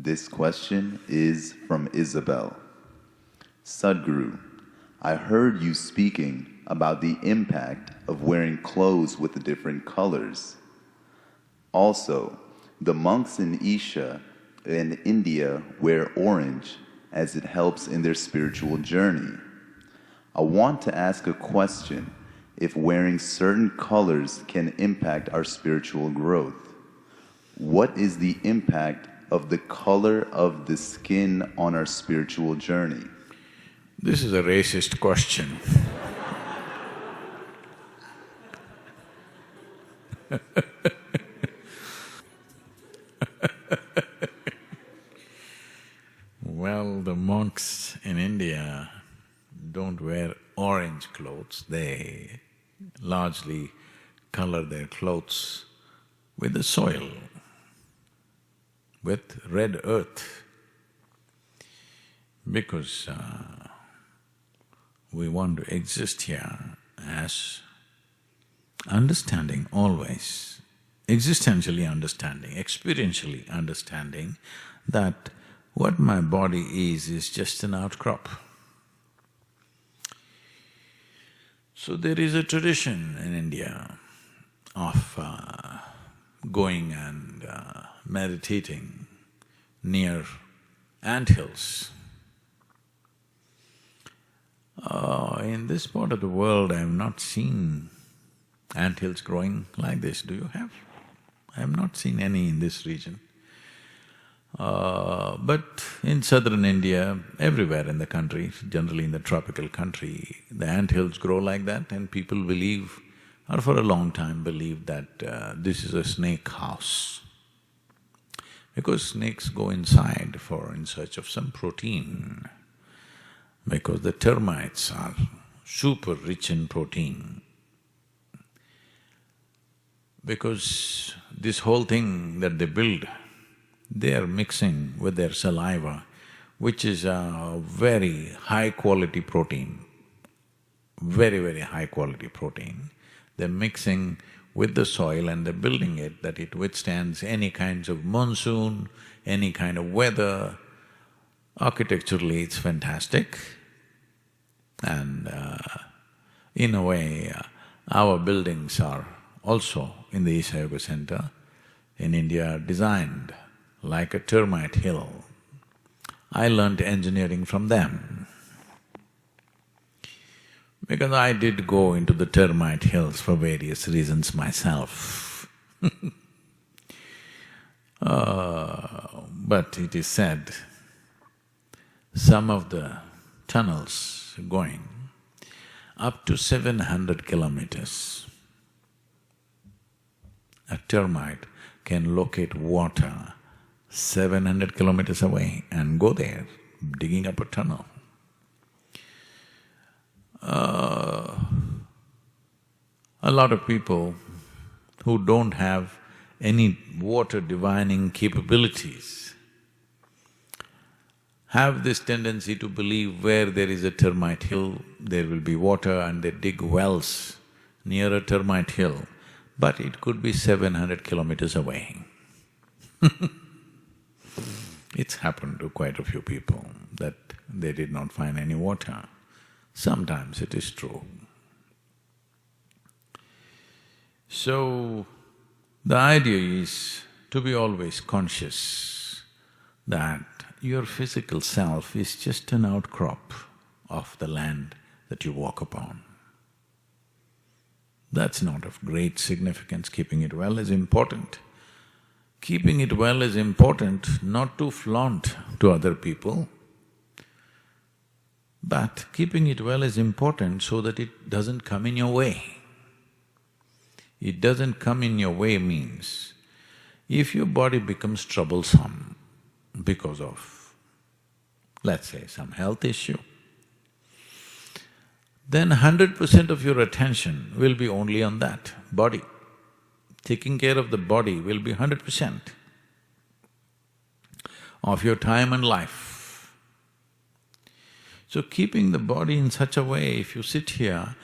This question is from Isabel. Sadhguru, I heard you speaking about the impact of wearing clothes with different colors. Also, the monks in Isha and India wear orange as it helps in their spiritual journey. I want to ask a question if wearing certain colors can impact our spiritual growth. What is the impact of the color of the skin on our spiritual journey? This is a racist question. Well, the monks in India don't wear orange clothes. They largely color their clothes with the soil, with red earth, because we want to exist here as understanding always, existentially understanding, experientially understanding that what my body is just an outcrop. So there is a tradition in India of going and meditating near anthills. In this part of the world, I have not seen anthills growing like this. Do you have? I have not seen any in this region. But in southern India, everywhere in the country, generally in the tropical country, the anthills grow like that, and people believe, or for a long time believed that this is a snake house. Because snakes go inside in search of some protein, because the termites are super rich in protein. Because this whole thing that they build, they are mixing with their saliva, which is a very high-quality protein, very high-quality protein. They're mixing with the soil and they're building it that it withstands any kinds of monsoon, any kind of weather. Architecturally, it's fantastic. And in a way, our buildings are also in the Isha Yoga Center in India designed like a termite hill. I learnt engineering from them because I did go into the termite hills for various reasons myself. But it is said, some of the tunnels going up to 700 kilometers, a termite can locate water 700 kilometers away and go there, digging up a tunnel. A lot of people who don't have any water divining capabilities have this tendency to believe where there is a termite hill, there will be water, and they dig wells near a termite hill, but it could be 700 kilometers away. It's happened to quite a few people that they did not find any water. Sometimes it is true. So, the idea is to be always conscious that your physical self is just an outcrop of the land that you walk upon. That's not of great significance. Keeping it well is important. Keeping it well is important not to flaunt to other people, but keeping it well is important so that it doesn't come in your way. It doesn't come in your way means, if your body becomes troublesome because of, let's say, some health issue, then 100% of your attention will be only on that body. Taking care of the body will be 100% of your time and life. So keeping the body in such a way, if you sit here,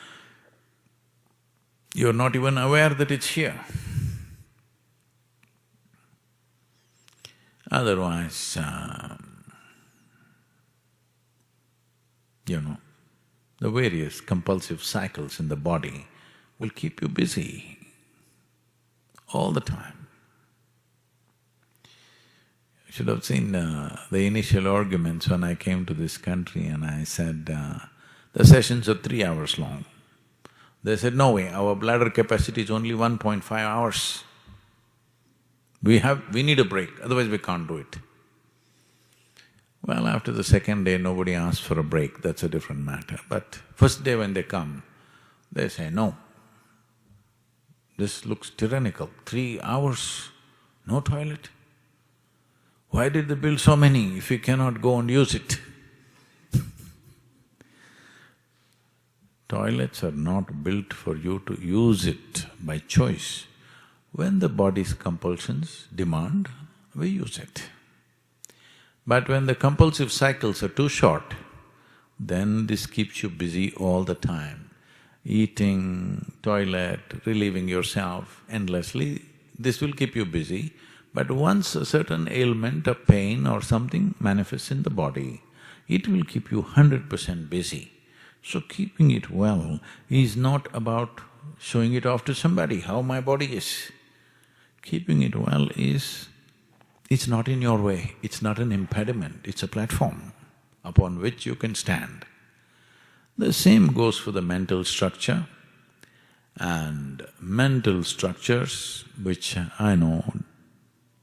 you're not even aware that it's here. Otherwise, the various compulsive cycles in the body will keep you busy all the time. You should have seen the initial arguments when I came to this country and I said, the sessions are 3 hours long. They said, no way, our bladder capacity is only 1.5 hours. We need a break, otherwise we can't do it. Well, after the second day, nobody asked for a break, that's a different matter. But first day when they come, they say, no, this looks tyrannical, 3 hours, no toilet. Why did they build so many if we cannot go and use it? Toilets are not built for you to use it by choice. When the body's compulsions demand, we use it. But when the compulsive cycles are too short, then this keeps you busy all the time. Eating, toilet, relieving yourself endlessly, this will keep you busy. But once a certain ailment or pain or something manifests in the body, it will keep you 100% busy. So keeping it well is not about showing it off to somebody, how my body is. Keeping it well is, it's not in your way, it's not an impediment, it's a platform upon which you can stand. The same goes for the mental structure, and mental structures, which I know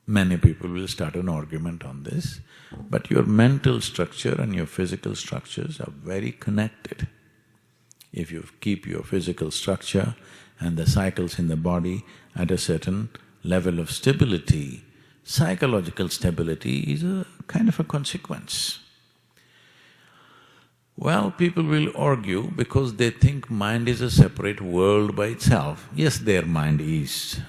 many people will start an argument on this, but your mental structure and your physical structures are very connected. If you keep your physical structure and the cycles in the body at a certain level of stability, psychological stability is a kind of a consequence. Well, people will argue because they think mind is a separate world by itself. Yes, their mind is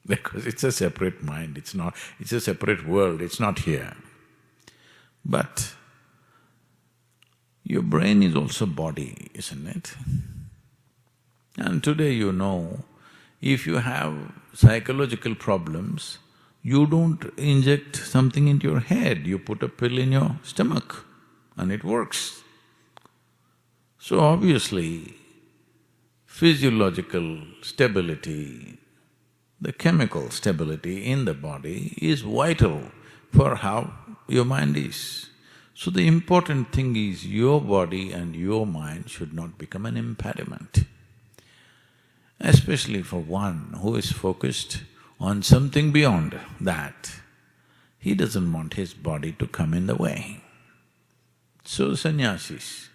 because it's a separate mind, it's a separate world, it's not here. But your brain is also body, isn't it? And today if you have psychological problems, you don't inject something into your head, you put a pill in your stomach and it works. So obviously, physiological stability, the chemical stability in the body is vital for how your mind is. So the important thing is your body and your mind should not become an impediment. Especially for one who is focused on something beyond that, he doesn't want his body to come in the way. So sannyasis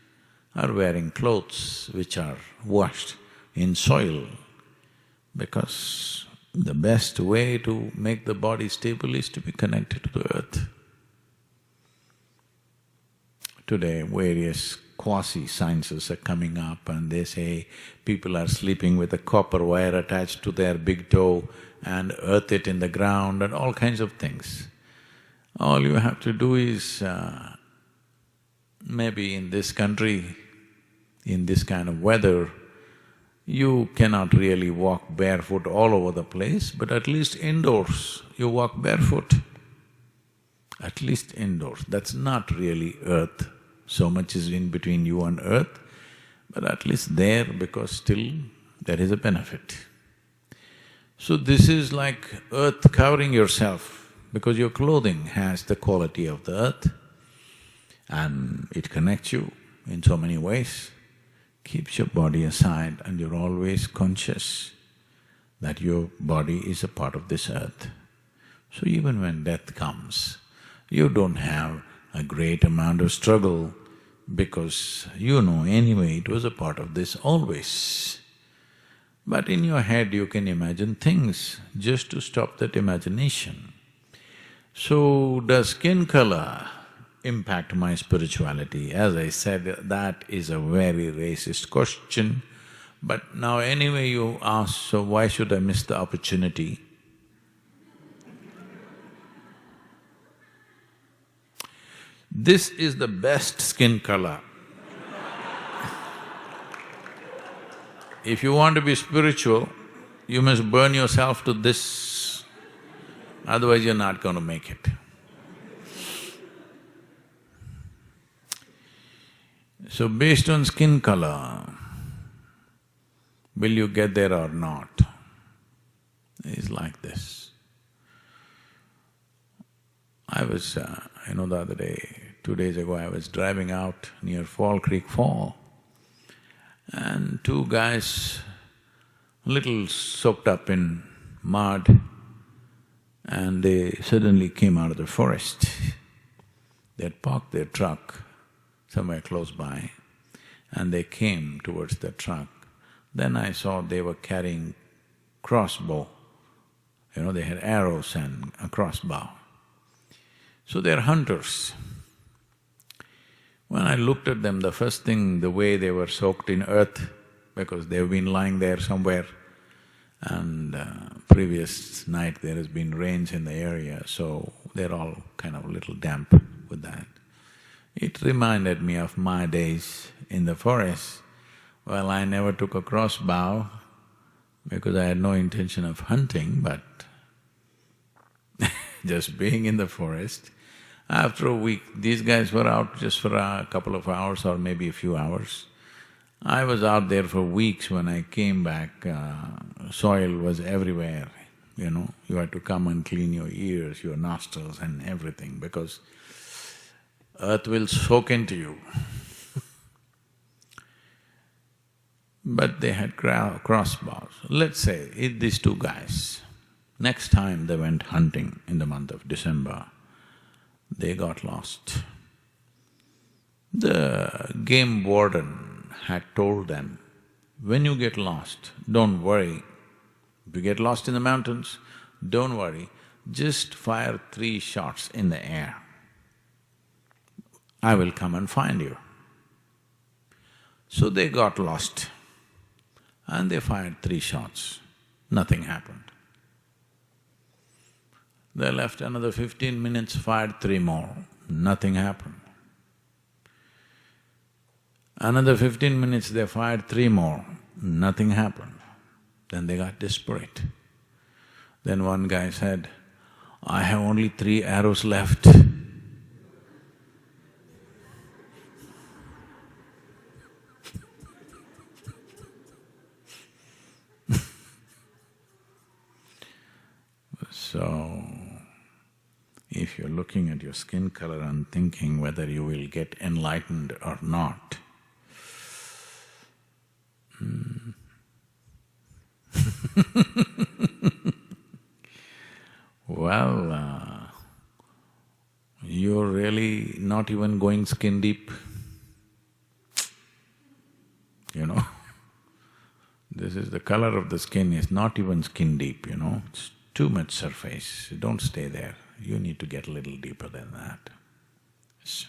are wearing clothes which are washed in soil because the best way to make the body stable is to be connected to the earth. Today, various quasi-sciences are coming up and they say people are sleeping with a copper wire attached to their big toe and earth it in the ground and all kinds of things. All you have to do is, maybe in this country, in this kind of weather, you cannot really walk barefoot all over the place, but at least indoors you walk barefoot. At least indoors, that's not really earth. So much is in between you and earth, but at least there, because still there is a benefit. So this is like earth covering yourself, because your clothing has the quality of the earth and it connects you in so many ways, keeps your body aside and you're always conscious that your body is a part of this earth. So even when death comes, you don't have a great amount of struggle because anyway it was a part of this always. But in your head you can imagine things just to stop that imagination. So, does skin color impact my spirituality? As I said, that is a very racist question. But now anyway you ask, so why should I miss the opportunity? This is the best skin color. If you want to be spiritual, you must burn yourself to this. otherwise you're not going to make it. So based on skin color, will you get there or not? It's like this. I was, the other day, 2 days ago, I was driving out near Fall Creek Fall, and two guys, little soaked up in mud, and they suddenly came out of the forest. They had parked their truck somewhere close by, and they came towards the truck. Then I saw they were carrying crossbow. They had arrows and a crossbow. So they're hunters. When I looked at them, the first thing, the way they were soaked in earth, because they've been lying there somewhere, and previous night there has been rains in the area, so they're all kind of a little damp with that. It reminded me of my days in the forest. Well, I never took a crossbow because I had no intention of hunting, but just being in the forest. After a week, these guys were out just for a couple of hours or maybe a few hours. I was out there for weeks. When I came back, soil was everywhere, You had to come and clean your ears, your nostrils and everything, because earth will soak into you. But they had crossbows. Let's say these two guys, next time they went hunting in the month of December, they got lost. The game warden had told them, when you get lost, don't worry. If you get lost in the mountains, don't worry, just fire 3 shots in the air. I will come and find you. So they got lost and they fired 3 shots. Nothing happened. They left another 15 minutes, fired 3 more, nothing happened. Another 15 minutes, they fired 3 more, nothing happened. Then they got desperate. Then one guy said, I have only 3 arrows left. So, if you're looking at your skin color and thinking whether you will get enlightened or not, well, you're really not even going skin deep, This is the color of the skin is not even skin deep, It's too much surface. Don't stay there. You need to get a little deeper than that. So